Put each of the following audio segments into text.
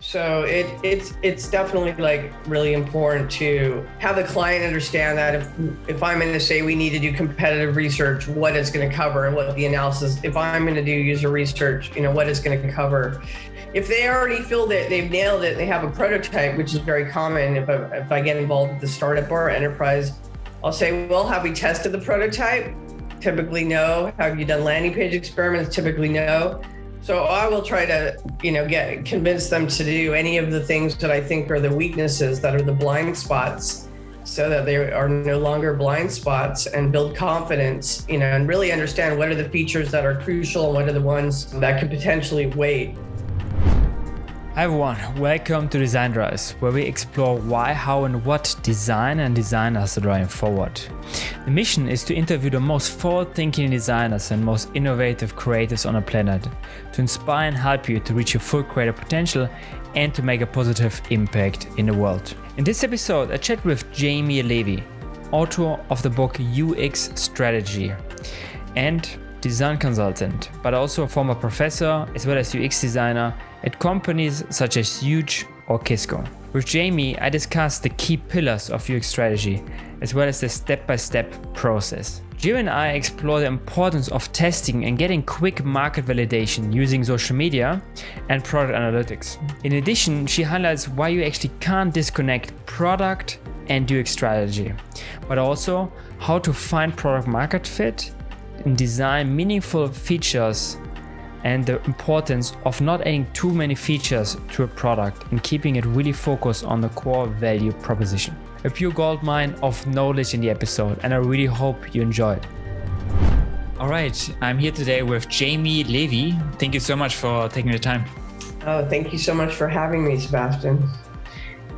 So it's definitely like really important to have the client understand that if I'm going to say we need to do competitive research, what it's going to cover and what the analysis. If I'm going to do user research, what it's going to cover. If they already feel that they've nailed it, they have a prototype, which is very common. If I get involved with the startup or enterprise, I'll say, well, have we tested the prototype? Typically no. Have you done landing page experiments? Typically no. So I will try to, convince them to do any of the things that I think are the weaknesses, that are the blind spots, so that they are no longer blind spots, and build confidence, and really understand what are the features that are crucial and what are the ones that could potentially wait. Hi everyone, welcome to Design Rise, where we explore why, how and what design and designers are driving forward. The mission is to interview the most forward-thinking designers and most innovative creators on the planet, to inspire and help you to reach your full creative potential and to make a positive impact in the world. In this episode, I chat with Jaime Levy, author of the book UX Strategy and design consultant, but also a former professor as well as UX designer at companies such as Huge or Kisco. With Jaime, I discussed the key pillars of UX strategy as well as the step-by-step process. Jaime and I explore the importance of testing and getting quick market validation using social media and product analytics. In addition, she highlights why you actually can't disconnect product and UX strategy, but also how to find product market fit and design meaningful features, and the importance of not adding too many features to a product and keeping it really focused on the core value proposition. A pure goldmine of knowledge in the episode, and I really hope you enjoyed. All right, I'm here today with Jaime Levy. Thank you so much for taking the time. Oh, thank you so much for having me, Sebastian.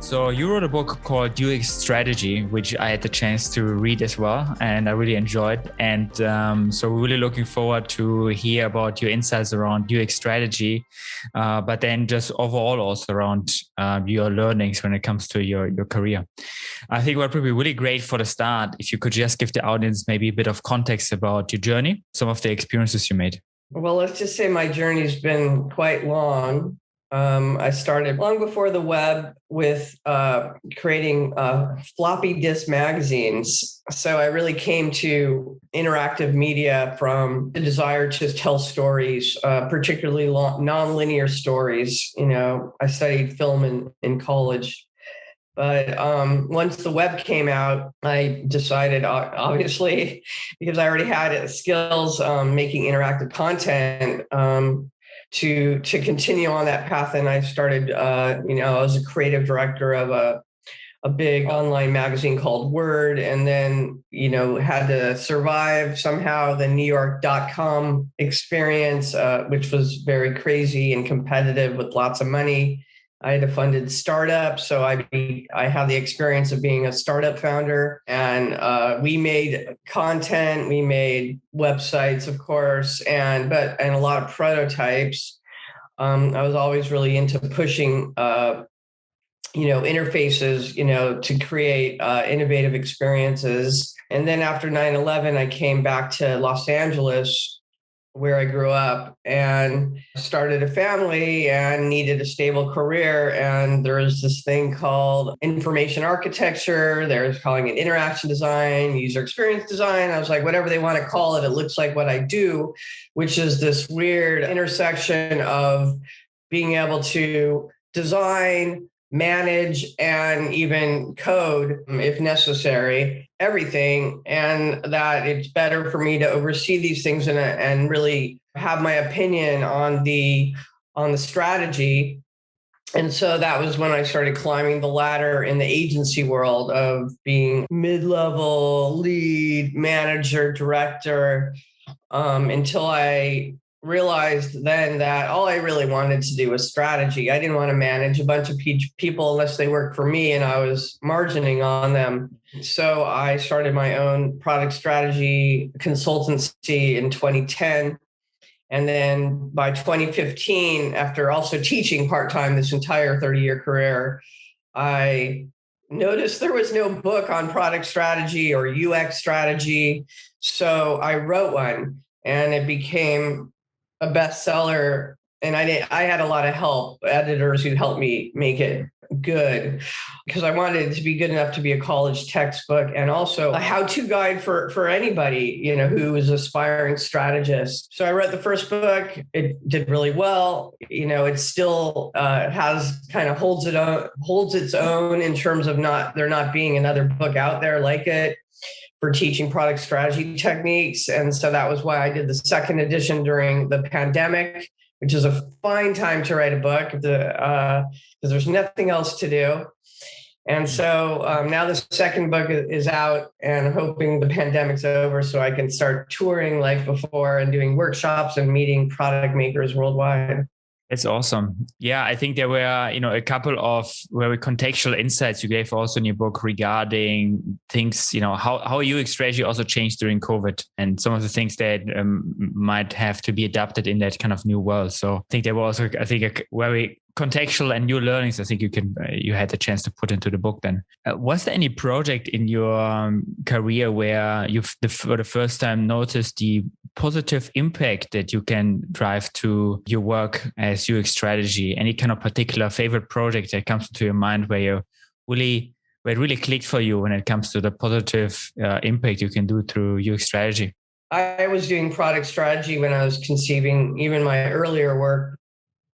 So you wrote a book called UX Strategy, which I had the chance to read as well, and I really enjoyed. And so we're really looking forward to hear about your insights around UX strategy, but then just overall also around your learnings when it comes to your career. I think what would be really great for the start, if you could just give the audience maybe a bit of context about your journey, some of the experiences you made. Well, let's just say my journey's been quite long. I started long before the web with creating floppy disk magazines. So I really came to interactive media from the desire to tell stories, particularly non-linear stories. I studied film in college. But once the web came out, I decided, obviously, because I already had skills making interactive content, to continue on that path. And I started, I was a creative director of a big online magazine called Word, and then, had to survive somehow the New York.com experience, which was very crazy and competitive with lots of money. I had a funded startup, so I have the experience of being a startup founder, and we made content, we made websites, of course, and a lot of prototypes. I was always really into pushing, interfaces, to create innovative experiences. And then after 9/11, I came back to Los Angeles, where I grew up, and started a family and needed a stable career. And there was this thing called information architecture. They're calling it interaction design, user experience design. I was like, whatever they want to call it, it looks like what I do, which is this weird intersection of being able to design, manage, and even code, if necessary, everything, and that it's better for me to oversee these things and really have my opinion on the strategy. And so that was when I started climbing the ladder in the agency world of being mid-level, lead, manager, director, until I realized then that all I really wanted to do was strategy. I didn't want to manage a bunch of people unless they worked for me and I was margining on them. So I started my own product strategy consultancy in 2010. And then by 2015, after also teaching part-time this entire 30-year career, I noticed there was no book on product strategy or UX strategy. So I wrote one, and it became a bestseller And I had a lot of help, editors who helped me make it good, because I wanted it to be good enough to be a college textbook, and also a how-to guide for anybody, who is aspiring strategist. So I wrote the first book. It did really well. It still has kind of holds its own in terms of there not being another book out there like it for teaching product strategy techniques. And so that was why I did the second edition during the pandemic, which is a fine time to write a book because there's nothing else to do. And so now the second book is out, and I'm hoping the pandemic's over so I can start touring like before and doing workshops and meeting product makers worldwide. It's awesome. Yeah, I think there were, a couple of very contextual insights you gave also in your book regarding things, how UX strategy also changed during COVID, and some of the things that might have to be adapted in that kind of new world. So I think there were also, a very contextual and new learnings I think you had the chance to put into the book then. Was there any project in your career where you've for the first time noticed the positive impact that you can drive to your work as UX strategy? Any kind of particular favorite project that comes to your mind where it really clicked for you when it comes to the positive impact you can do through UX strategy? I was doing product strategy when I was conceiving even my earlier work,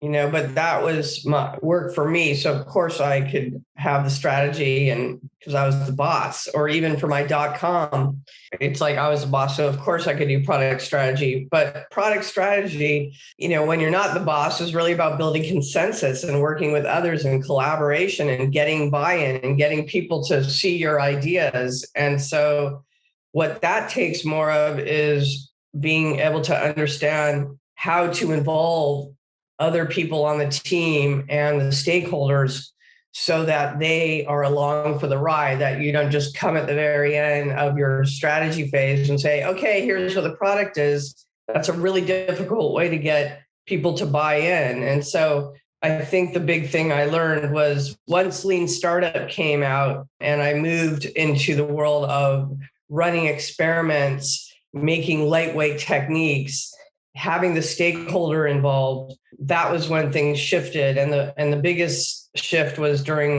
but that was my work for me. So of course I could have the strategy, and because I was the boss, or even for my .com, it's like I was the boss. So of course I could do product strategy, but product strategy, when you're not the boss, is really about building consensus and working with others in collaboration and getting buy-in and getting people to see your ideas. And so what that takes more of is being able to understand how to involve other people on the team and the stakeholders so that they are along for the ride, that you don't just come at the very end of your strategy phase and say, okay, here's what the product is. That's a really difficult way to get people to buy in. And so I think the big thing I learned was once Lean Startup came out and I moved into the world of running experiments, making lightweight techniques, having the stakeholder involved, that was when things shifted. And the biggest shift was during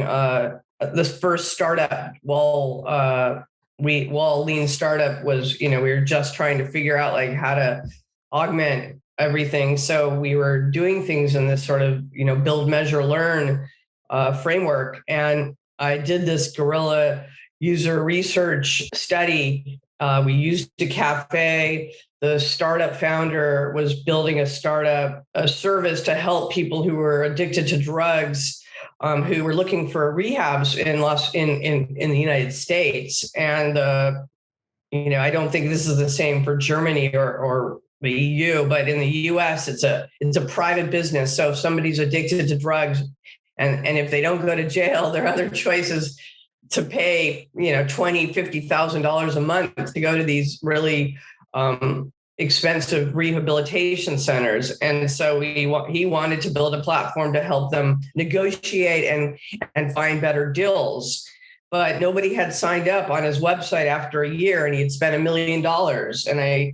this first startup. While Lean Startup was, we were just trying to figure out like how to augment everything. So we were doing things in this sort of, build, measure, learn framework. And I did this guerrilla user research study. We used a cafe. The startup founder was building a service to help people who were addicted to drugs, who were looking for rehabs in the United States. And I don't think this is the same for Germany or the EU, but in the US, it's a private business. So if somebody's addicted to drugs, and if they don't go to jail, there are other choices to pay, $20,000, $50,000 a month to go to these really expensive rehabilitation centers. And so he wanted to build a platform to help them negotiate and find better deals. But nobody had signed up on his website after a year, and he had spent $1 million. And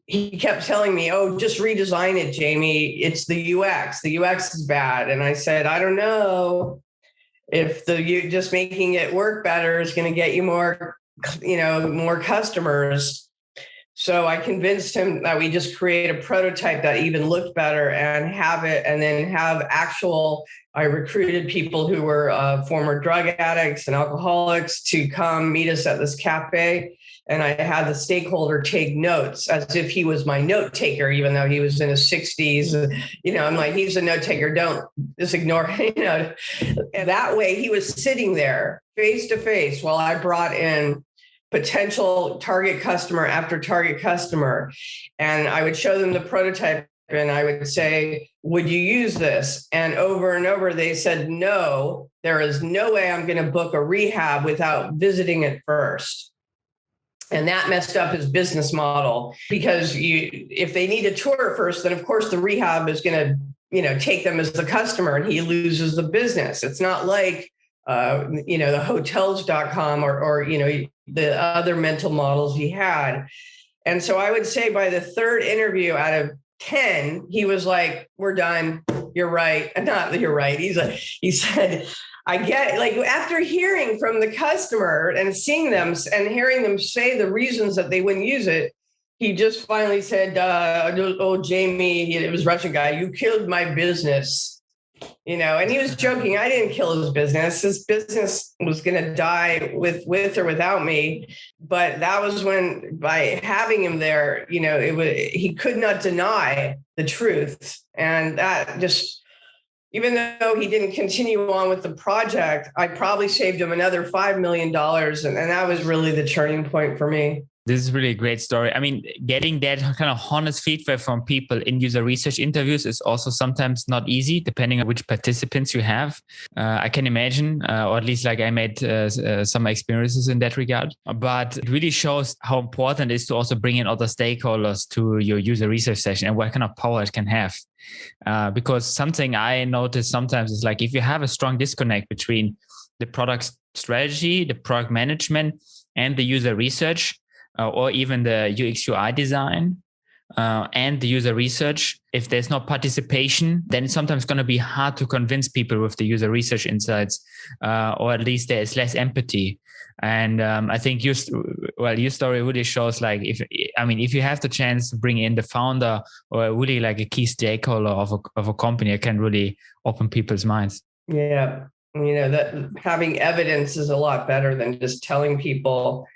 he kept telling me, oh, just redesign it, Jaime. It's the UX. The UX is bad. And I said, I don't know if just making it work better is going to get you more customers. So I convinced him that we just create a prototype that even looked better and have it, and then have I recruited people who were former drug addicts and alcoholics to come meet us at this cafe. And I had the stakeholder take notes as if he was my note taker, even though he was in his 60s. I'm like, he's a note taker. Don't just ignore him. And that way he was sitting there face to face while I brought in potential target customer after target customer. And I would show them the prototype and I would say, would you use this? And over, they said, no, there is no way I'm going to book a rehab without visiting it first. And that messed up his business model, because if they need a tour first, then of course the rehab is going to, take them as the customer, and he loses the business. It's not like, the hotels.com or the other mental models he had. And so I would say by the third interview out of 10, he was like, we're done. You're right. Not that you're right. He said, I get, like, after hearing from the customer and seeing them and hearing them say the reasons that they wouldn't use it, he just finally said, oh, Jamie, it was Russian guy, you killed my business. And he was joking. I didn't kill his business. His business was going to die with or without me. But that was when, by having him there, he could not deny the truth. And that just, even though he didn't continue on with the project, I probably saved him another $5 million. And that was really the turning point for me. This is really a great story. I mean, getting that kind of honest feedback from people in user research interviews is also sometimes not easy, depending on which participants you have. I can imagine, or at least like I made some experiences in that regard. But it really shows how important it is to also bring in other stakeholders to your user research session and what kind of power it can have. Because something I notice sometimes is like if you have a strong disconnect between the product strategy, the product management, and the user research, or even the UX UI design and the user research, if there's no participation, then it's sometimes going to be hard to convince people with the user research insights, or at least there is less empathy. And I think your story really shows like, if you have the chance to bring in the founder or really like a key stakeholder of a company, it can really open people's minds. Yeah. That having evidence is a lot better than just telling people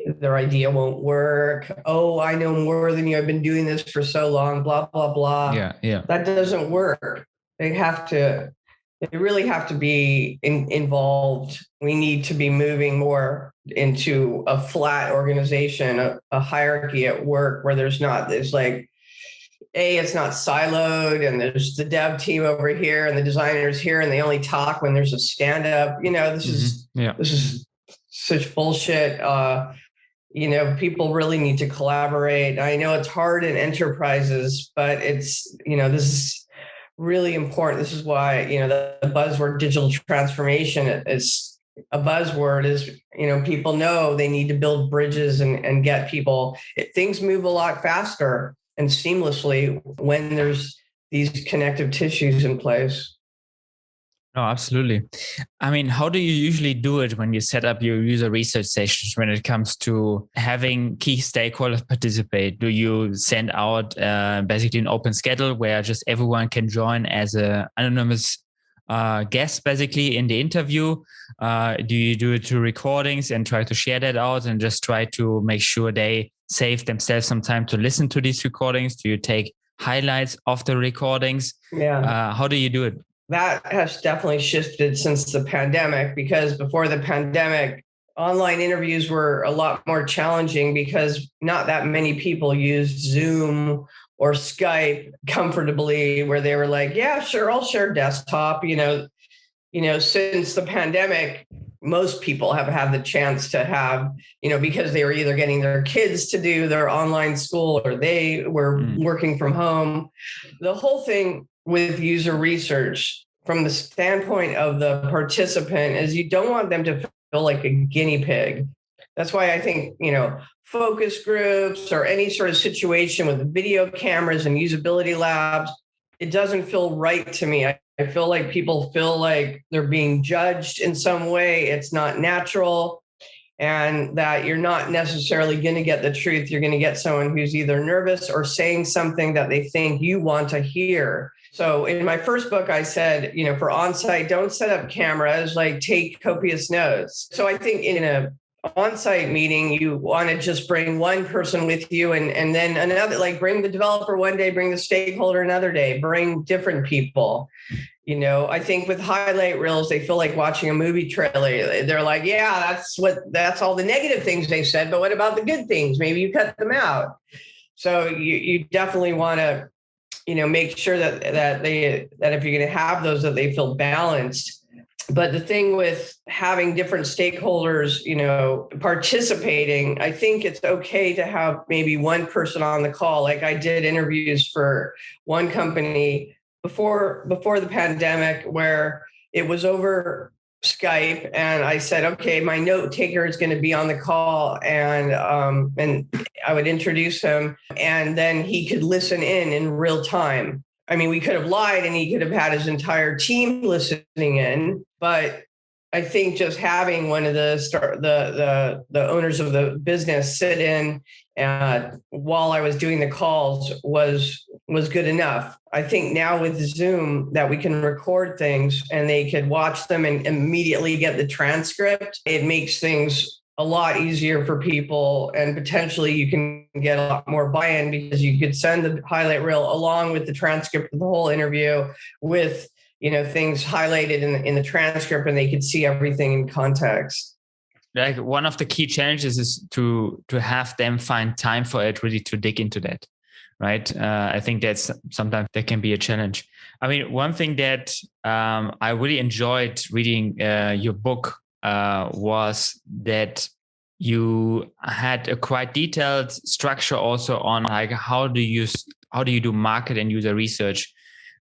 their idea won't work. Oh, I know more than you. I've been doing this for so long, blah, blah, blah. Yeah. That doesn't work. They really have to be involved. We need to be moving more into a flat organization, a hierarchy at work where it's not siloed, and there's the dev team over here and the designers here, and they only talk when there's a stand up. This is such bullshit. People really need to collaborate. I know it's hard in enterprises, but it's, this is really important. This is why, the buzzword digital transformation is a buzzword. Is, people know they need to build bridges and get people. Things move a lot faster and seamlessly when there's these connective tissues in place. Oh, absolutely. I mean, how do you usually do it when you set up your user research sessions when it comes to having key stakeholders participate? Do you send out basically an open schedule where just everyone can join as an anonymous guest basically in the interview? Do you do it through recordings and try to share that out and just try to make sure they save themselves some time to listen to these recordings? Do you take highlights of the recordings? Yeah. How do you do it? That has definitely shifted since the pandemic, because before the pandemic, online interviews were a lot more challenging because not that many people used Zoom or Skype comfortably, where they were like, yeah, sure, I'll share desktop. Since the pandemic, most people have had the chance to have, because they were either getting their kids to do their online school or they were working from home. The whole thing with user research from the standpoint of the participant is you don't want them to feel like a guinea pig. That's why I think, focus groups or any sort of situation with video cameras and usability labs, it doesn't feel right to me. I feel like people feel like they're being judged in some way. It's not natural, and that you're not necessarily going to get the truth. You're going to get someone who's either nervous or saying something that they think you want to hear. So in my first book, I said, for on-site, don't set up cameras, like take copious notes. So I think in a on-site meeting, you want to just bring one person with you and then another, like bring the developer one day, bring the stakeholder another day, bring different people. I think with highlight reels, they feel like watching a movie trailer. They're like, yeah, that's all the negative things they said, but what about the good things? Maybe you cut them out. So you definitely want to, make sure that if you're going to have those, that they feel balanced. But the thing with having different stakeholders, participating, I think it's okay to have maybe one person on the call. Like I did interviews for one company before the pandemic where it was over Skype, and I said, okay, my note taker is going to be on the call, and I would introduce him, and then he could listen in real time. I mean, we could have lied, and he could have had his entire team listening in, but I think just having one of the owners of the business sit in while I was doing the calls was good enough. I think now with Zoom that we can record things and they could watch them and immediately get the transcript. It makes things a lot easier for people, and potentially you can get a lot more buy-in because you could send the highlight reel along with the transcript of the whole interview with things highlighted in the transcript, and they could see everything in context. Like one of the key challenges is to have them find time for it, really to dig into that, right? I think that's sometimes that can be a challenge. I mean, one thing that I really enjoyed reading your book was that you had a quite detailed structure also on like how do you do market and user research.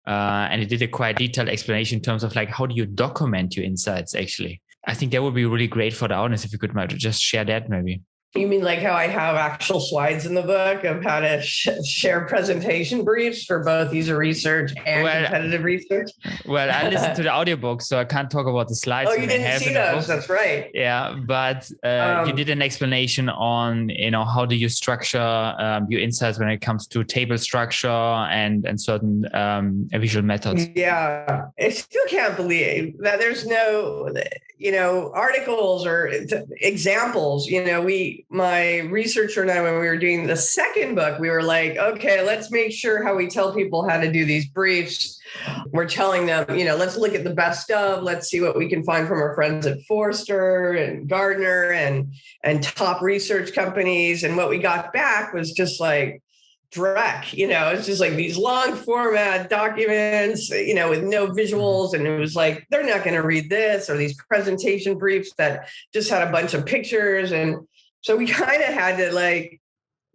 And it did a quite detailed explanation in terms of like, how do you document your insights actually? I think that would be really great for the audience if you could just share that maybe. You mean like how I have actual slides in the book of how to share presentation briefs for both user research and competitive research? Well, I listened to the audiobook, so I can't talk about the slides. Oh, you didn't see those? That's right. Yeah, but you did an explanation on, how do you structure your insights when it comes to table structure and certain visual methods. Yeah, I still can't believe that there's no, articles or examples. My researcher and I, when we were doing the second book, we were like, okay, let's make sure how we tell people how to do these briefs. We're telling them, let's look at the best of, let's see what we can find from our friends at Forrester and Gardner and top research companies. And what we got back was just like dreck, it's just like these long format documents, with no visuals. And it was like, they're not going to read this, or these presentation briefs that just had a bunch of pictures. And so we kind of had to like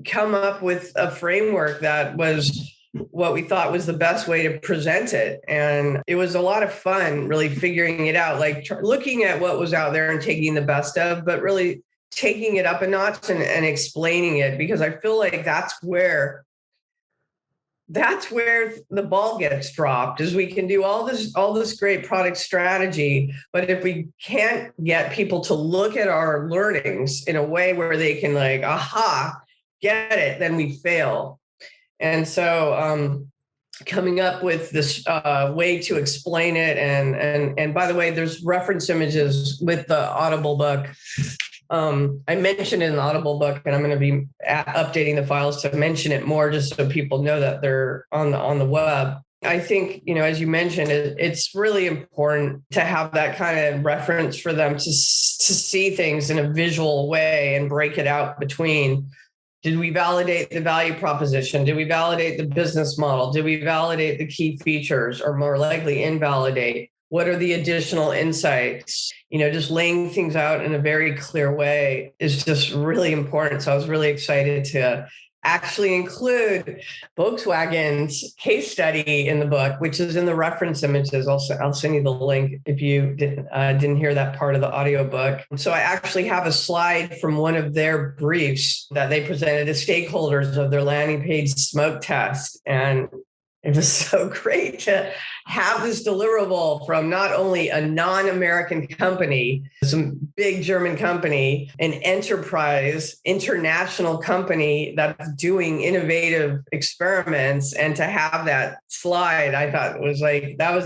come up with a framework that was what we thought was the best way to present it. And it was a lot of fun really figuring it out, like looking at what was out there and taking the best of, but really taking it up a notch and explaining it, because I feel like that's where the ball gets dropped. Is we can do all this great product strategy, but if we can't get people to look at our learnings in a way where they can like, aha, get it, then we fail. And so coming up with this way to explain it, and by the way, there's reference images with the Audible book. I mentioned it in the Audible book, and I'm going to be updating the files to mention it more, just so people know that they're on the web. I think, as you mentioned, it's really important to have that kind of reference for them to see things in a visual way and break it out between. Did we validate the value proposition? Did we validate the business model? Did we validate the key features, or more likely invalidate? What are the additional insights? Just laying things out in a very clear way is just really important. So I was really excited to actually include Volkswagen's case study in the book, which is in the reference images. I'll send you the link if you didn't hear that part of the audiobook. So I actually have a slide from one of their briefs that they presented to stakeholders of their landing page smoke test. And it was so great to have this deliverable from not only a non-American company, some big German company, an enterprise, international company that's doing innovative experiments. And to have that slide, I thought that was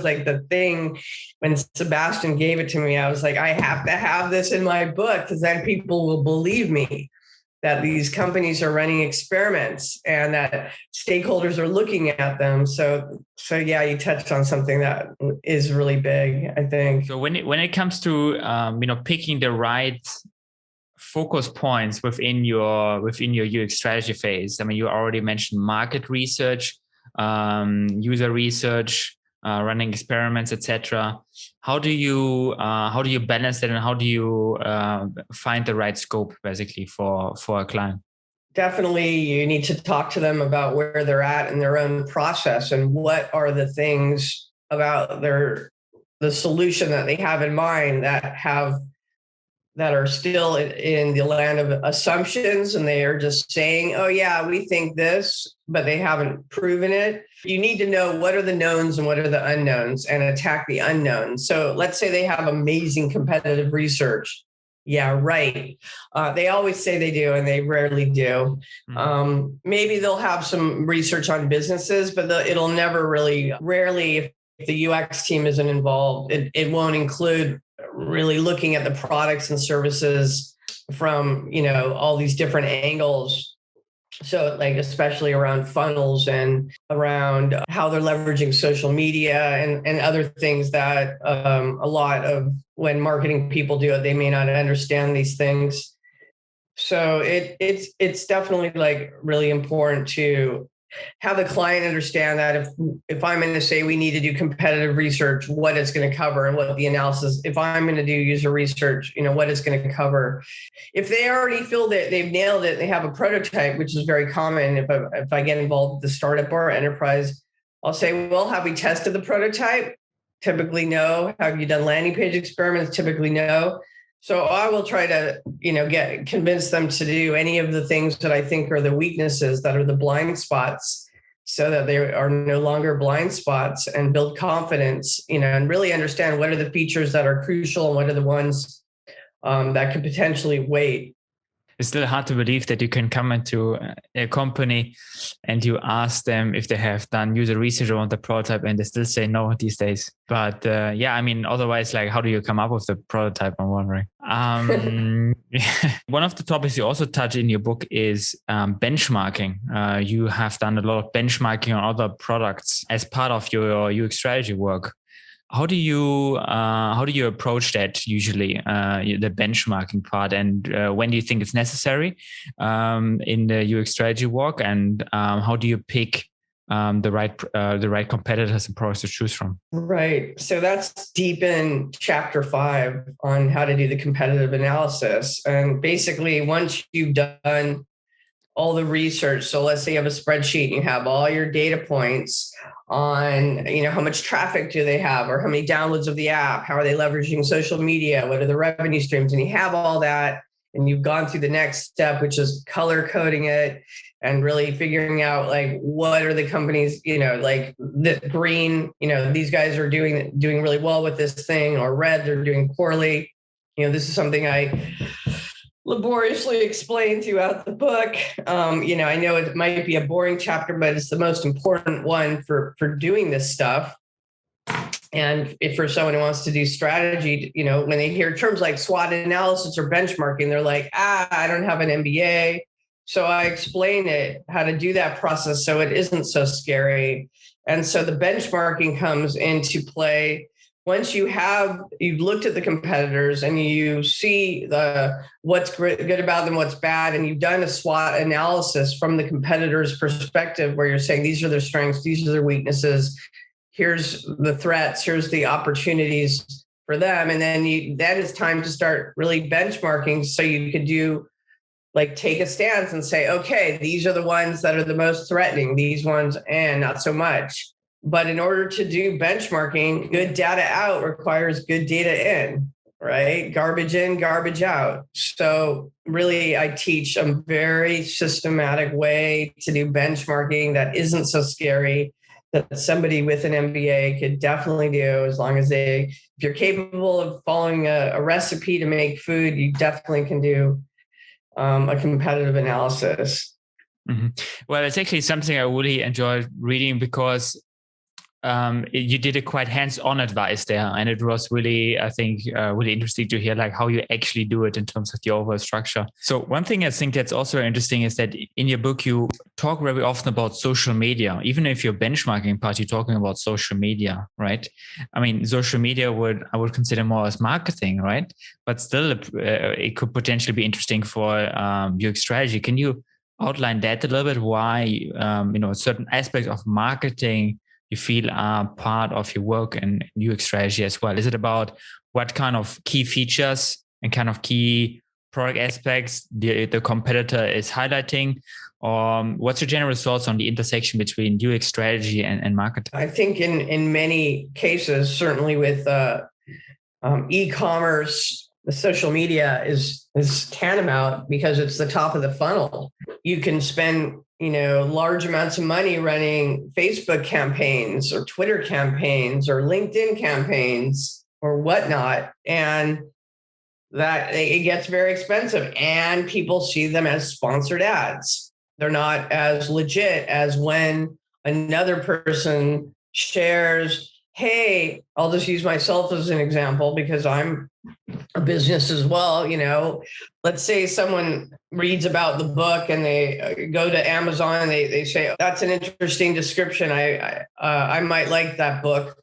like the thing when Sebastian gave it to me. I was like, I have to have this in my book, because then people will believe me that these companies are running experiments and that stakeholders are looking at them. So yeah, you touched on something that is really big, I think. So when it comes to picking the right focus points within your UX strategy phase, I mean, you already mentioned market research, user research, running experiments, etc. How do you balance that, and how do you find the right scope basically for a client? Definitely, you need to talk to them about where they're at in their own process and what are the things about their the solution that they have in mind that are still in the land of assumptions, and they are just saying, oh yeah, we think this, but they haven't proven it. You need to know what are the knowns and what are the unknowns and attack the unknowns. So let's say they have amazing competitive research. Yeah, right. They always say they do, and they rarely do. Maybe they'll have some research on businesses, but it'll never rarely, if the UX team isn't involved, it won't include really looking at the products and services from, all these different angles. So like, especially around funnels and around how they're leveraging social media and other things that a lot of when marketing people do it, they may not understand these things. So it's definitely like really important to have the client understand that if I'm going to say we need to do competitive research, what it's going to cover and what the analysis, if I'm going to do user research, what it's going to cover. If they already feel that they've nailed it, they have a prototype, which is very common. If I get involved with the startup or enterprise, I'll say, well, have we tested the prototype? Typically no. Have you done landing page experiments? Typically no. So I will try to, convince them to do any of the things that I think are the weaknesses, that are the blind spots, so that they are no longer blind spots, and build confidence, and really understand what are the features that are crucial and what are the ones that could potentially wait. It's still hard to believe that you can come into a company and you ask them if they have done user research on the prototype, and they still say no these days. But otherwise, like, how do you come up with the prototype? I'm wondering. One of the topics you also touch in your book is benchmarking. You have done a lot of benchmarking on other products as part of your UX strategy work. How do you approach that usually, the benchmarking part, and when do you think it's necessary in the UX strategy work, and how do you pick the right competitors and products to choose from? Right. So that's deep in chapter 5 on how to do the competitive analysis. And basically, once you've done all the research, so let's say you have a spreadsheet and you have all your data points on, how much traffic do they have, or how many downloads of the app, how are they leveraging social media, what are the revenue streams, and you have all that, and you've gone through the next step, which is color coding it and really figuring out like what are the companies, like the green, these guys are doing really well with this thing, or red, they're doing poorly. This is something I laboriously explained throughout the book. I know it might be a boring chapter, but it's the most important one for doing this stuff. And if for someone who wants to do strategy, when they hear terms like SWOT analysis or benchmarking, they're like, I don't have an MBA. So I explain how to do that process so it isn't so scary. And so the benchmarking comes into play once you've looked at the competitors and you see what's good about them, what's bad, and you've done a SWOT analysis from the competitor's perspective, where you're saying these are their strengths, these are their weaknesses, here's the threats, here's the opportunities for them, and then it's time to start really benchmarking, so you could take a stance and say, okay, these are the ones that are the most threatening, these ones, and not so much. But in order to do benchmarking, good data out requires good data in, right? Garbage in, garbage out. So really, I teach a very systematic way to do benchmarking that isn't so scary, that somebody with an MBA could definitely do, as long as if you're capable of following a recipe to make food, you definitely can do a competitive analysis. Mm-hmm. Well, it's actually something I really enjoyed reading, because you did a quite hands-on advice there, and it was really, I think, really interesting to hear how you actually do it in terms of the overall structure. So one thing I think that's also interesting is that in your book you talk very often about social media. Even if you're benchmarking part, you're talking about social media, right? I mean, social media I would consider more as marketing, right? But still, it could potentially be interesting for your strategy. Can you outline that a little bit? Why certain aspects of marketing you feel are part of your work and UX strategy as well? Is it about what kind of key features and kind of key product aspects the competitor is highlighting? Or what's your general thoughts on the intersection between UX strategy and marketing? I think in many cases, certainly with e-commerce, the social media is tantamount because it's the top of the funnel. You can spend, large amounts of money running Facebook campaigns or Twitter campaigns or LinkedIn campaigns or whatnot. And that it gets very expensive and people see them as sponsored ads. They're not as legit as when another person shares, hey, I'll just use myself as an example because I'm a business as well. Let's say someone reads about the book and they go to Amazon and they say, that's an interesting description. I might like that book.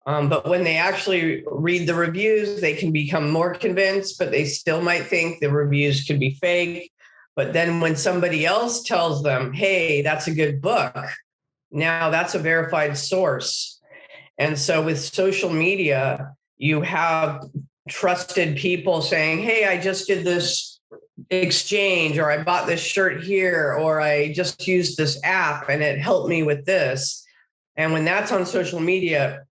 But when they actually read the reviews, they can become more convinced, but they still might think the reviews could be fake. But then when somebody else tells them, hey, that's a good book, now that's a verified source. And so with social media, you have trusted people saying, hey, I just did this exchange, or I bought this shirt here, or I just used this app and it helped me with this. And when that's on social media,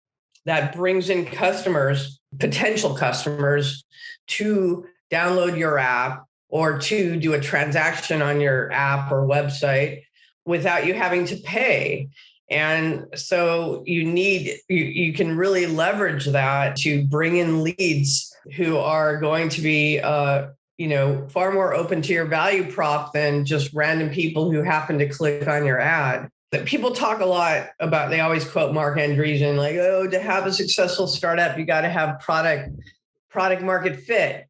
that brings in customers, potential customers, to download your app or to do a transaction on your app or website without you having to pay. And so you can really leverage that to bring in leads who are going to be far more open to your value prop than just random people who happen to click on your ad. That people talk a lot about, they always quote Mark Andreessen, like, oh, to have a successful startup, you got to have product market fit,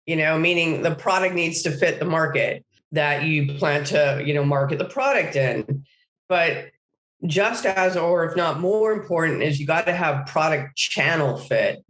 meaning the product needs to fit the market that you plan to, market the product in. But just as, or if not more important, is you got to have product channel fit.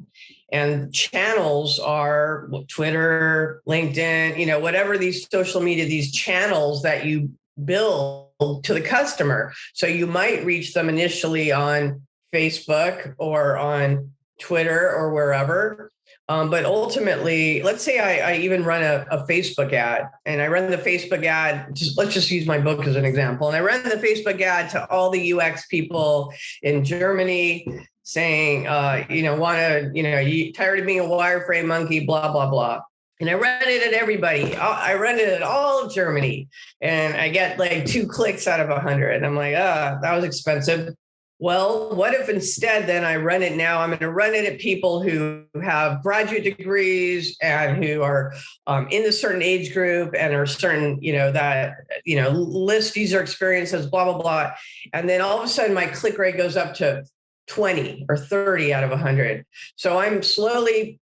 And channels are Twitter, LinkedIn, whatever these social media, these channels that you build to the customer. So you might reach them initially on Facebook or on Twitter or wherever. But ultimately, let's say I even run a Facebook ad, and I run the Facebook ad, let's just use my book as an example. And I run the Facebook ad to all the UX people in Germany saying, you tired of being a wireframe monkey, blah, blah, blah. And I run it at everybody. I run it at all of Germany. And I get like 2 clicks out of 100. And I'm like, that was expensive. Well, what if instead then I run it now? I'm going to run it at people who have graduate degrees and who are in a certain age group and are certain, list user experiences, blah, blah, blah. And then all of a sudden my click rate goes up to 20 or 30 out of 100. So I'm slowly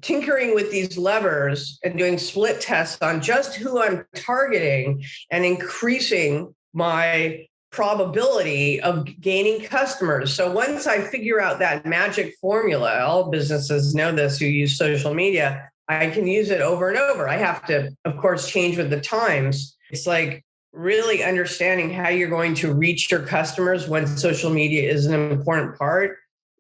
tinkering with these levers and doing split tests on just who I'm targeting and increasing my probability of gaining customers. So once I figure out that magic formula, all businesses know this who use social media, I can use it over and over. I have to, of course, change with the times. It's like really understanding how you're going to reach your customers when social media is an important part.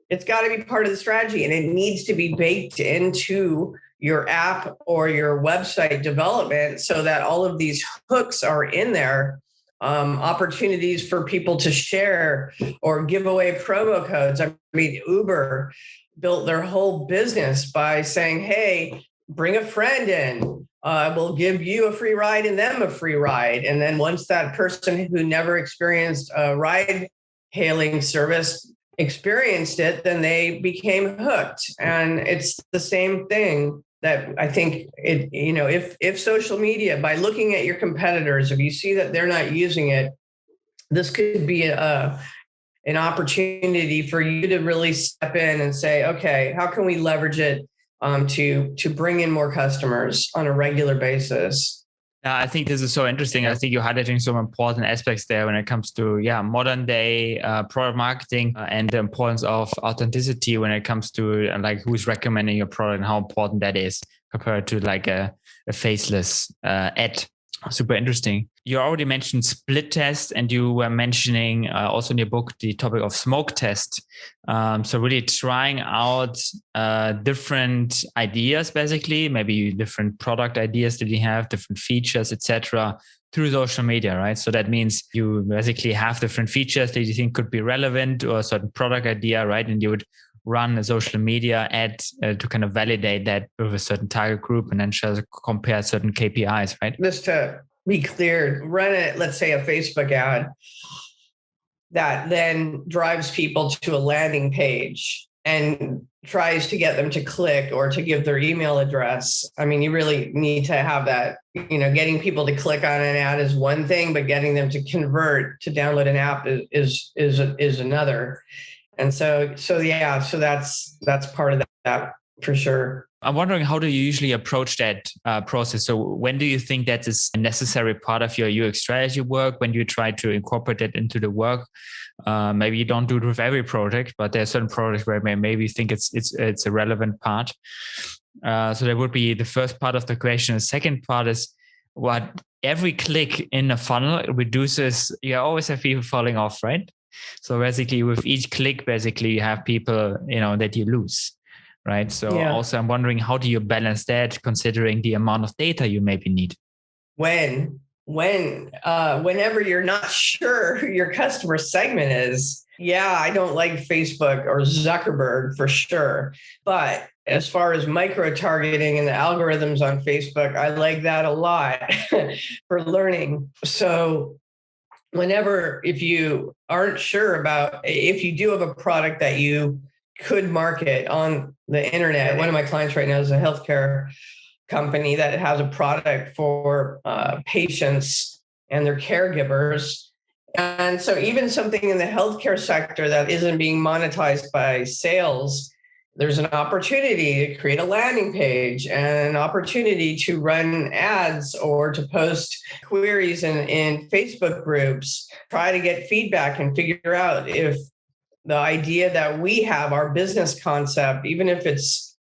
It's got to be part of the strategy, and it needs to be baked into your app or your website development so that all of these hooks are in there, opportunities for people to share or give away promo codes. I mean, Uber built their whole business by saying, hey, bring a friend in. We'll give you a free ride and them a free ride. And then once that person who never experienced a ride hailing service experienced it, then they became hooked. And it's the same thing that I think if social media, by looking at your competitors, if you see that they're not using it, this could be an opportunity for you to really step in and say, okay, how can we leverage it to bring in more customers on a regular basis? I think this is so interesting. I think you're highlighting some important aspects there when it comes to modern day product marketing and the importance of authenticity when it comes to like who's recommending your product and how important that is compared to like a faceless ad. Super interesting. You already mentioned split test, and you were mentioning also in your book the topic of smoke test. So really trying out different ideas, basically, maybe different product ideas that you have, different features, etc., through social media, right? So that means you basically have different features that you think could be relevant, or a certain product idea, right? And you would run a social media ad to kind of validate that with a certain target group, and then just compare certain KPIs, right? Just to be clear, run it, let's say a Facebook ad that then drives people to a landing page and tries to get them to click or to give their email address. I mean, you really need to have that, getting people to click on an ad is one thing, but getting them to convert to download an app is another. And so that's part of that for sure. I'm wondering, how do you usually approach that process? So when do you think that is a necessary part of your UX strategy work? When you try to incorporate it into the work? Maybe you don't do it with every project, but there are certain projects where maybe you think it's a relevant part. So that would be the first part of the question. The second part is, what every click in a funnel reduces, you always have people falling off, right? So basically with each click, basically you have people, that you lose. Right. So Also I'm wondering, how do you balance that considering the amount of data you maybe need? Whenever you're not sure who your customer segment is. Yeah, I don't like Facebook or Zuckerberg for sure. But as far as micro targeting and the algorithms on Facebook, I like that a lot for learning. So if you aren't sure if you do have a product that you could market on the internet. One of my clients right now is a healthcare company that has a product for patients and their caregivers. And so even something in the healthcare sector that isn't being monetized by sales, there's an opportunity to create a landing page and an opportunity to run ads or to post queries in Facebook groups, try to get feedback and figure out if the idea that we have, our business concept, even if it's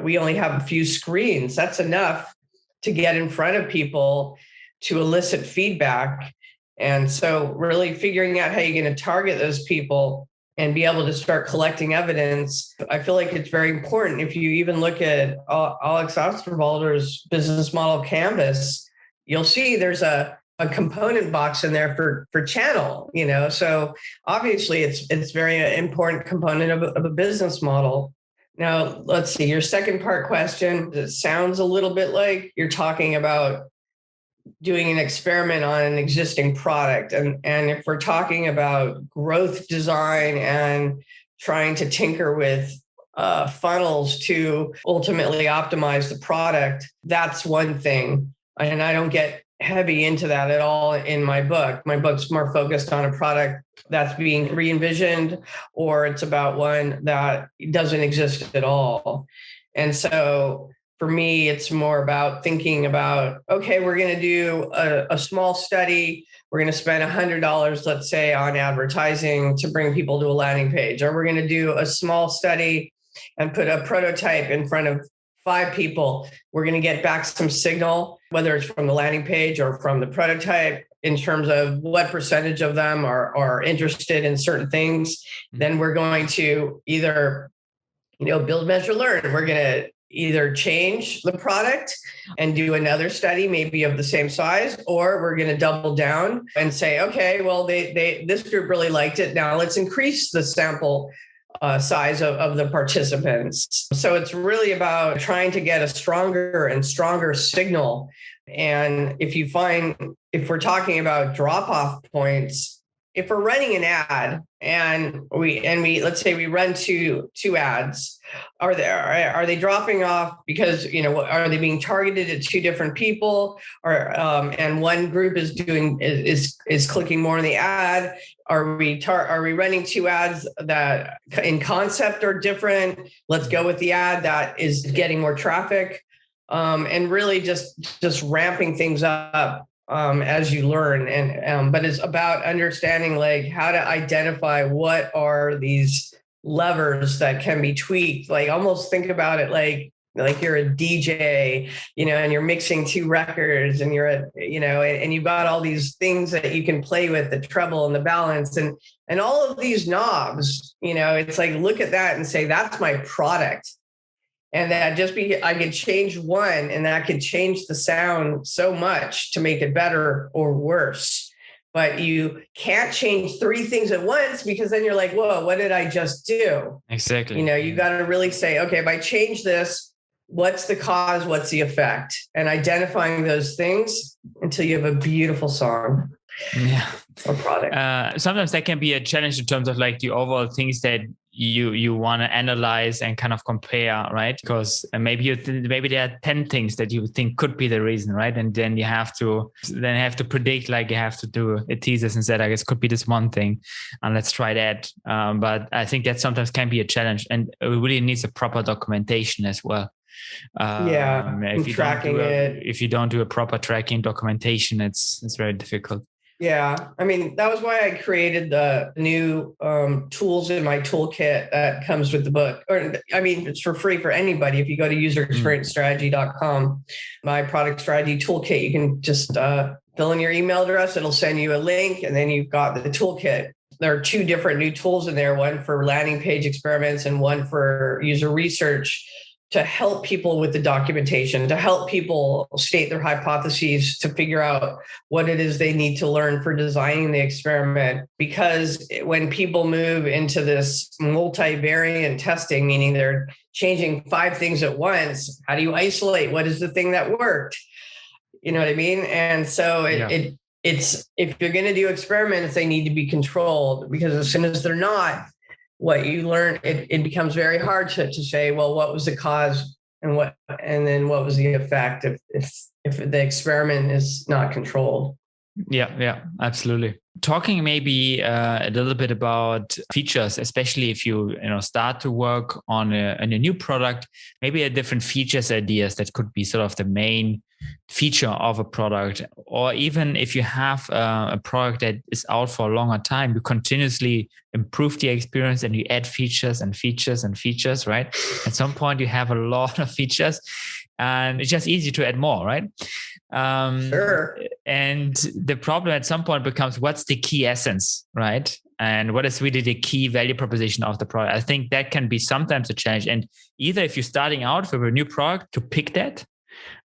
we only have a few screens, that's enough to get in front of people to elicit feedback. And so really figuring out how you're going to target those people and be able to start collecting evidence, I feel like it's very important. If you even look at Alex Osterwalder's business model canvas, you'll see there's a component box in there for channel, so obviously it's very important component of a business model. Now, let's see, your second part question, it sounds a little bit like you're talking about doing an experiment on an existing product. And if we're talking about growth design and trying to tinker with funnels to ultimately optimize the product, that's one thing. And I don't get heavy into that at all in my book. My book's more focused on a product that's being re-envisioned, or it's about one that doesn't exist at all. And so for me, it's more about thinking about, okay, we're going to do a small study. We're going to spend $100, let's say, on advertising to bring people to a landing page. Or we're going to do a small study and put a prototype in front of 5 people. We're going to get back some signal, whether it's from the landing page or from the prototype, in terms of what percentage of them are interested in certain things. Then we're going to either, build, measure, learn. We're going to either change the product and do another study, maybe of the same size, or we're going to double down and say, okay, well, this group really liked it. Now let's increase the sample size of the participants. So it's really about trying to get a stronger and stronger signal. And if we're talking about drop-off points, if we're running an ad and we let's say we run two ads, are they dropping off because are they being targeted at 2 different people, or and one group is clicking more on the ad? Are we running 2 ads that in concept are different? Let's go with the ad that is getting more traffic, and really just ramping things up as you learn. And but it's about understanding like how to identify what are these levers that can be tweaked. Like almost think about it like like you're a DJ, and you're mixing two records, and and you've got all these things that you can play with, the treble and the balance and all of these knobs, it's like, look at that and say, that's my product. And that I could change one and that could change the sound so much to make it better or worse. But you can't change three things at once, because then you're like, whoa, what did I just do? Exactly. You got to really say, okay, if I change this, what's the cause? What's the effect? And identifying those things until you have a beautiful song. Yeah. Or product. Sometimes that can be a challenge in terms of like the overall things that you want to analyze and kind of compare, right? Because maybe there are 10 things that you think could be the reason, right? And then you have to predict, like you have to do a thesis and say, I guess could be this one thing, and let's try that. But I think that sometimes can be a challenge, and it really needs a proper documentation as well. If you don't do a proper tracking documentation, it's very difficult. Yeah. I mean, that was why I created the new tools in my toolkit that comes with the book. It's for free for anybody. If you go to userexperiencestrategy.com, my product strategy toolkit, you can just fill in your email address. It'll send you a link, and then you've got the toolkit. There are two different new tools in there, one for landing page experiments and one for user research, to help people with the documentation, to help people state their hypotheses, to figure out what it is they need to learn for designing the experiment. Because when people move into this multivariate testing, meaning they're changing 5 things at once, how do you isolate? What is the thing that worked? You know what I mean? And so it's if you're going to do experiments, they need to be controlled, because as soon as they're not, what you learn, it becomes very hard to say, well, what was the cause and then what was the effect if the experiment is not controlled. Yeah, absolutely. Talking maybe a little bit about features, especially if you start to work on a new product, maybe a different features ideas that could be sort of the main feature of a product, or even if you have a product that is out for a longer time, you continuously improve the experience and you add features and features and features, right? At some point you have a lot of features and it's just easy to add more, right? Sure. And the problem at some point becomes, what's the key essence, right? And what is really the key value proposition of the product? I think that can be sometimes a challenge. And either if you're starting out with a new product, to pick that.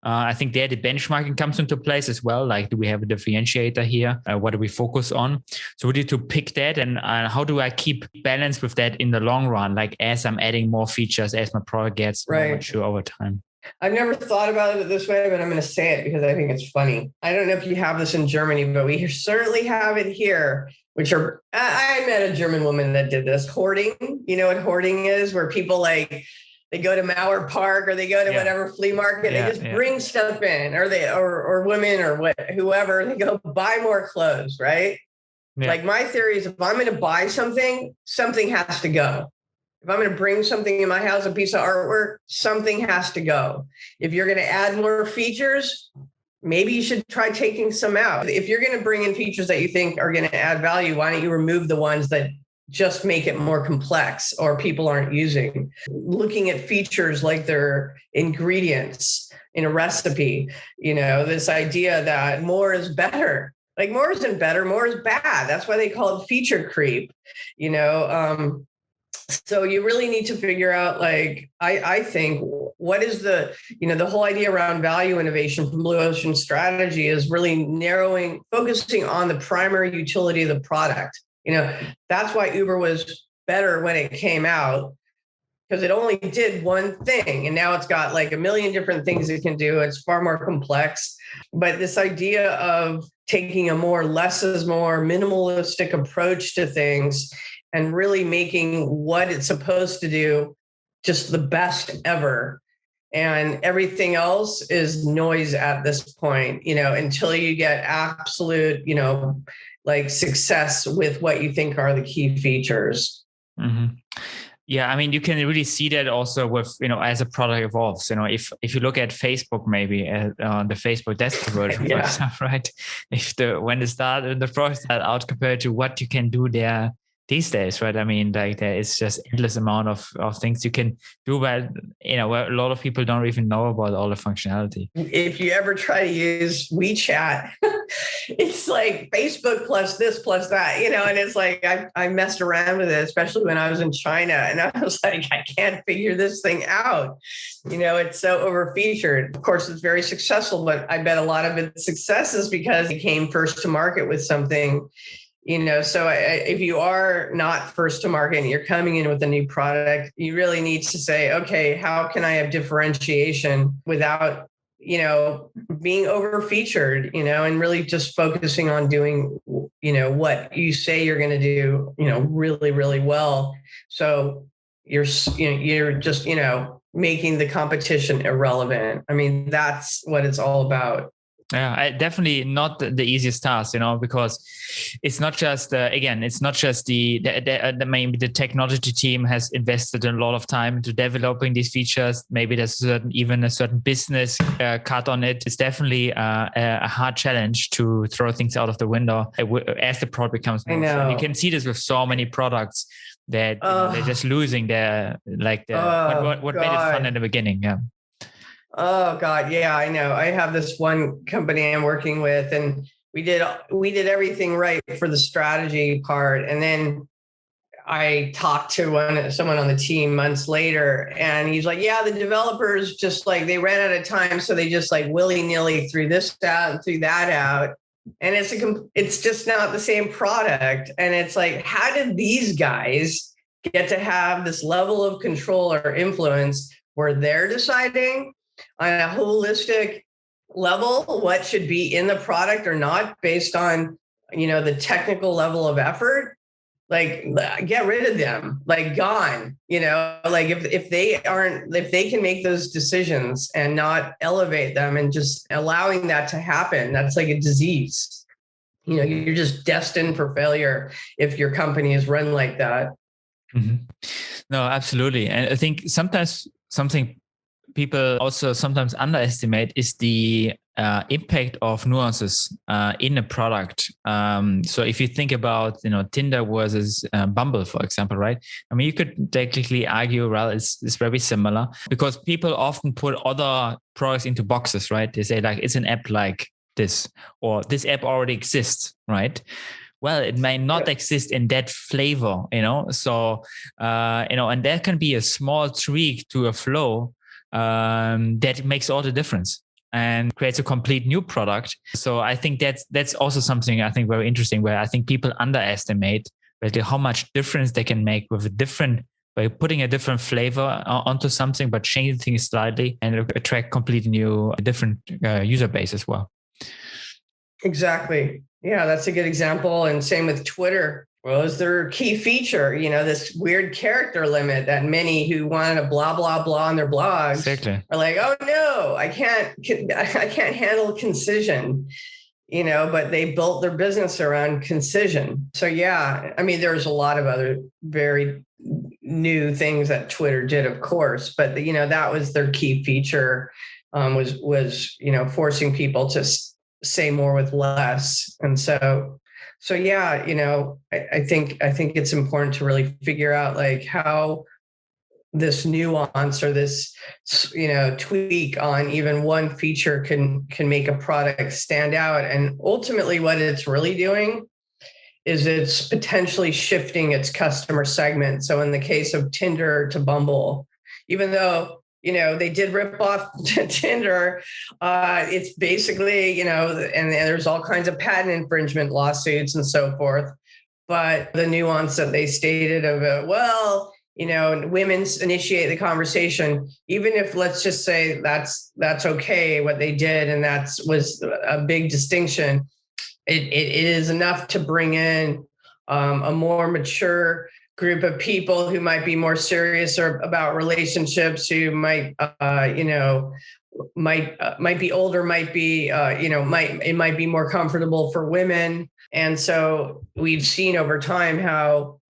I think there the benchmarking comes into place as well. Like, do we have a differentiator here? What do we focus on? So we need to pick that. And how do I keep balance with that in the long run? Like, as I'm adding more features, as my product gets more mature over time. I've never thought about it this way, but I'm going to say it because I think it's funny. I don't know if you have this in Germany, but we certainly have it here, which are, I met a German woman that did this, hoarding. You know what hoarding is? Where people they go to Mauer Park or they go to whatever flea market, they just bring stuff in, or women or whoever, they go buy more clothes, right? Yeah. Like, my theory is, if I'm going to buy something, something has to go. If I'm going to bring something in my house, a piece of artwork, something has to go. If you're going to add more features, maybe you should try taking some out. If you're going to bring in features that you think are going to add value, why don't you remove the ones that just make it more complex or people aren't using? Looking at features like their ingredients in a recipe, this idea that more is better. Like, more isn't better, more is bad. That's why they call it feature creep, So you really need to figure out, I think, what is the whole idea around value innovation from Blue Ocean Strategy is really focusing on the primary utility of the product. That's why Uber was better when it came out, because it only did one thing. And now it's got like a million different things it can do. It's far more complex. But this idea of taking a more less is more minimalistic approach to things and really making what it's supposed to do just the best ever. And everything else is noise at this point, until you get absolute, success with what you think are the key features. Mm-hmm. Yeah, I mean, you can really see that also with, as a product evolves. If you look at Facebook, maybe on the Facebook desktop version, for example, right? When the product started out compared to what you can do there these days, right? I mean, like there is just endless amount of things you can do, but where a lot of people don't even know about all the functionality. If you ever try to use WeChat, it's like Facebook plus this plus that, and it's like I messed around with it, especially when I was in China, and I was like, I can't figure this thing out. It's so over featured. Of course, it's very successful, but I bet a lot of its success is because it came first to market with something. So if you are not first to market and you're coming in with a new product, you really need to say, okay, how can I have differentiation without, being over featured, and really just focusing on doing, what you say you're going to do, really, really well. So you're just, making the competition irrelevant. I mean, that's what it's all about. Yeah, definitely not the easiest task, because it's not just it's not just maybe the technology team has invested a lot of time into developing these features. Maybe there's even a certain business cut on it. It's definitely a hard challenge to throw things out of the window as the product becomes more. And you can see this with so many products that they're just losing their what made it fun in the beginning. Yeah. Oh God. Yeah, I know. I have this one company I'm working with, and we did everything right for the strategy part. And then I talked to someone on the team months later, and he's like, yeah, the developers just like, they ran out of time. So they just like willy-nilly threw this out and threw that out. And it's just not the same product. And it's like, how did these guys get to have this level of control or influence where they're deciding on a holistic level what should be in the product or not based on, the technical level of effort? Like, get rid of them, like gone, like if they can make those decisions and not elevate them and just allowing that to happen, that's like a disease. You're just destined for failure if your company is run like that. Mm-hmm. No, absolutely. And I think sometimes something people also sometimes underestimate is the impact of nuances in a product. So if you think about, Tinder versus Bumble, for example, right? I mean, you could technically argue, well, it's very similar because people often put other products into boxes, right? They say like, it's an app like this, or this app already exists, right? Well, it may not exist in that flavor, So, and there can be a small tweak to a flow that makes all the difference and creates a complete new product. So I think that's also something I think very interesting, where I think people underestimate basically how much difference they can make by putting a different flavor onto something, but changing things slightly and attract completely new, different user base as well. Exactly. Yeah, that's a good example. And same with Twitter. Well, is their key feature, this weird character limit that many who want to blah, blah, blah on their blogs are like, oh no, I can't handle concision, but they built their business around concision. So yeah, I mean, there's a lot of other very new things that Twitter did, of course, but that was their key feature, was forcing people to say more with less. And so yeah, I think it's important to really figure out like how this nuance or this, tweak on even one feature can make a product stand out. And ultimately what it's really doing is it's potentially shifting its customer segment. So in the case of Tinder to Bumble, even though they did rip off Tinder. It's basically, and there's all kinds of patent infringement lawsuits and so forth. But the nuance that they stated of, women initiate the conversation, even if let's just say that's okay, what they did, and was a big distinction. It is enough to bring in a more mature group of people who might be more serious or about relationships, who might be older, might be it might be more comfortable for women. And so we've seen over time how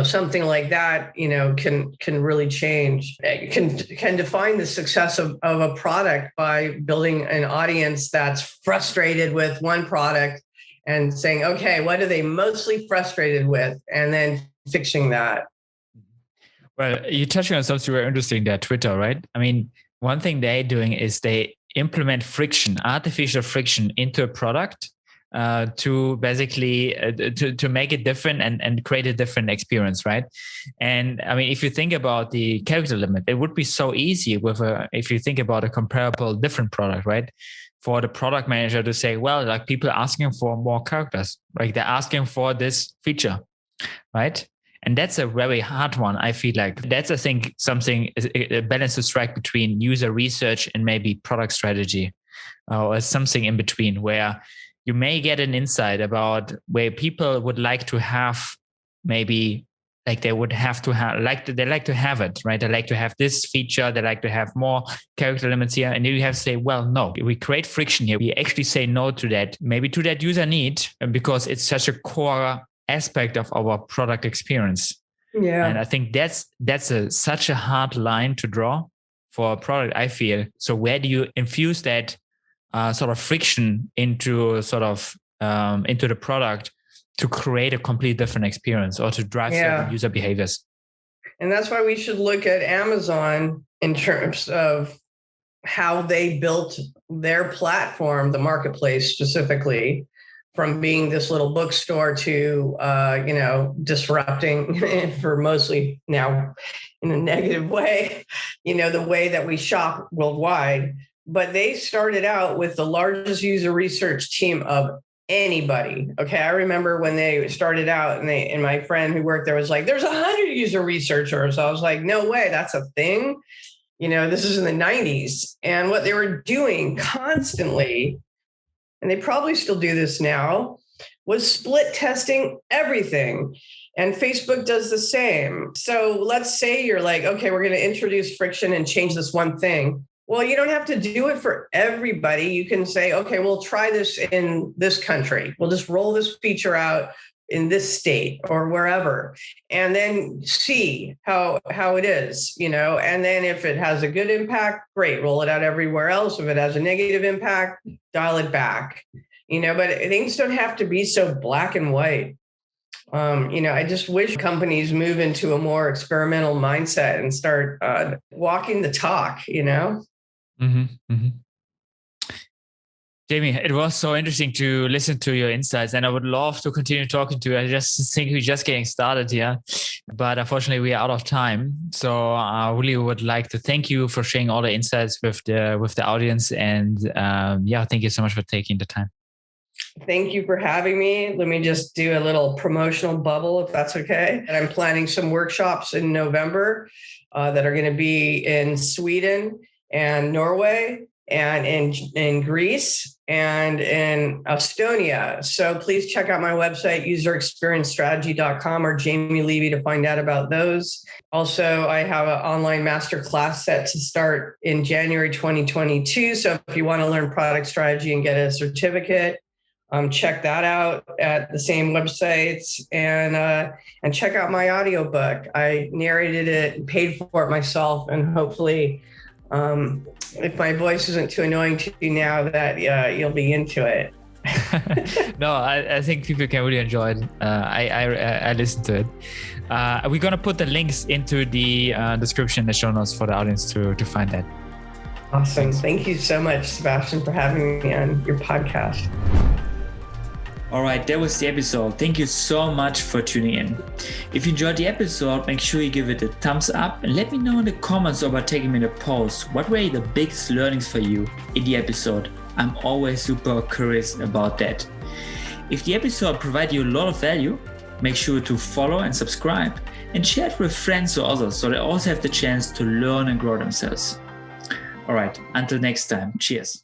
something like that can really change. It can define the success of a product by building an audience that's frustrated with one product and saying, okay, what are they mostly frustrated with? And then fixing that. Well, you're touching on something very interesting there, Twitter, right? I mean, one thing they're doing is they implement friction, artificial friction into a product to basically to make it different and create a different experience, right? And I mean, if you think about the character limit, it would be so easy if you think about a comparable different product, right? For the product manager to say, well, like people are asking for more characters, like they're asking for this feature, right? And that's a very hard one. I feel like that's, I think, something, a balance to strike between user research and maybe product strategy, or something in between, where you may get an insight about where people would like to have, maybe like they would have to have, they like to have it, right? They like to have this feature. They like to have more character limits here. And then you have to say, well, no, we create friction here. We actually say no to that, maybe to that user need, because it's such a core aspect of our product experience. Yeah. And I think that's such a hard line to draw for a product, I feel. So where do you infuse that sort of friction into into the product to create a completely different experience or to drive certain user behaviors? And that's why we should look at Amazon in terms of how they built their platform, the marketplace specifically, from being this little bookstore to, disrupting for mostly now in a negative way, the way that we shop worldwide. But they started out with the largest user research team of anybody. Okay. I remember when they started out and my friend who worked there was like, there's 100 user researchers. I was like, no way, that's a thing. This is in the 90s. And what they were doing constantly, and they probably still do this now, was split testing everything. And Facebook does the same. So let's say you're like, okay, we're going to introduce friction and change this one thing. Well, you don't have to do it for everybody. You can say, okay, we'll try this in this country. We'll just roll this feature out in this state or wherever, and then see how it is, and then if it has a good impact, great, roll it out everywhere else. If it has a negative impact, dial it back, but things don't have to be so black and white. I just wish companies move into a more experimental mindset and start walking the talk, Mm-hmm, mm-hmm. Jaime, it was so interesting to listen to your insights, and I would love to continue talking to you. I just think we're just getting started here, but unfortunately we are out of time. So I really would like to thank you for sharing all the insights with the audience, and thank you so much for taking the time. Thank you for having me. Let me just do a little promotional bubble, if that's okay. And I'm planning some workshops in November that are going to be in Sweden and Norway and in Greece and in Estonia. So please check out my website, userexperiencestrategy.com, or Jaime Levy to find out about those. Also, I have an online masterclass set to start in January 2022. So if you want to learn product strategy and get a certificate, check that out at the same websites, and check out my audiobook. I narrated it and paid for it myself, and hopefully if my voice isn't too annoying to you now, that you'll be into it. No, I think people can really enjoy it. I listened to it. We're going to put the links into the description, the show notes for the audience to find that. Awesome. Thank you so much, Sebastian, for having me on your podcast. All right, that was the episode. Thank you so much for tuning in. If you enjoyed the episode, make sure you give it a thumbs up and let me know in the comments or by tagging me in the post what were the biggest learnings for you in the episode. I'm always super curious about that. If the episode provided you a lot of value, make sure to follow and subscribe and share it with friends or others so they also have the chance to learn and grow themselves. All right, until next time, cheers.